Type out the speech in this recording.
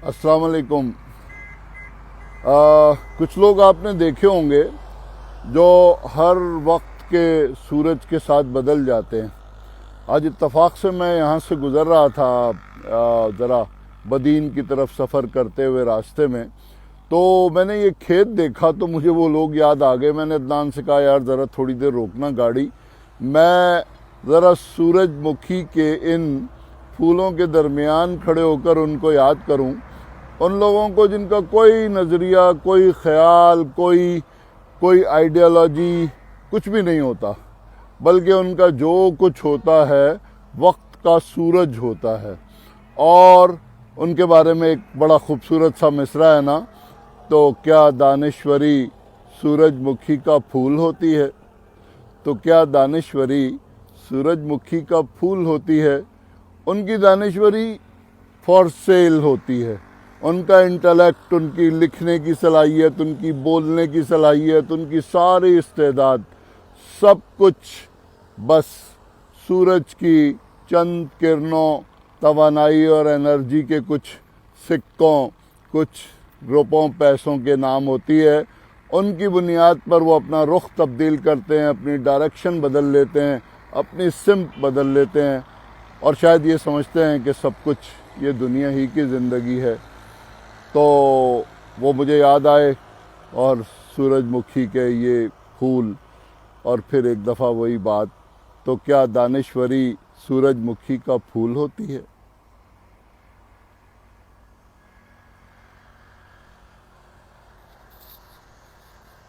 अस्सलाम वालेकुम। कुछ लोग आपने देखे होंगे जो हर वक्त के सूरज के साथ बदल जाते हैं। आज इत्तफाक से मैं यहाँ से गुज़र रहा था ज़रा बदीन की तरफ सफ़र करते हुए रास्ते में, तो मैंने ये खेत देखा तो मुझे वो लोग याद आ गए। मैंने अदनान से कहा, यार ज़रा थोड़ी देर रोकना गाड़ी, मैं ज़रा सूरजमुखी के इन फूलों के दरमियान खड़े होकर उनको याद करूं, उन लोगों को जिनका कोई नज़रिया, कोई ख्याल, कोई आइडियोलॉजी कुछ भी नहीं होता, बल्कि उनका जो कुछ होता है वक्त का सूरज होता है। और उनके बारे में एक बड़ा खूबसूरत सा मिसरा है ना, तो क्या दानिश्वरी सूरजमुखी का फूल होती है, तो क्या दानिश्वरी सूरजमुखी का फूल होती है। उनकी दानिश्वरी फॉर सेल होती है, उनका इंटेलेक्ट, उनकी लिखने की सलाहियत, उनकी बोलने की सलाहियत, उनकी सारी इस्तेदाद, सब कुछ बस सूरज की चंद किरणों, तवानाई और एनर्जी के कुछ सिक्कों, कुछ रुपयों पैसों के नाम होती है। उनकी बुनियाद पर वो अपना रुख तब्दील करते हैं, अपनी डायरेक्शन बदल लेते हैं, अपनी सिमत बदल लेते हैं, और शायद ये समझते हैं कि सब कुछ ये दुनिया ही की ज़िंदगी है। तो वो मुझे याद आए और सूरजमुखी के ये फूल, और फिर एक दफ़ा वही बात, तो क्या दानिश्वरी सूरजमुखी का फूल होती है।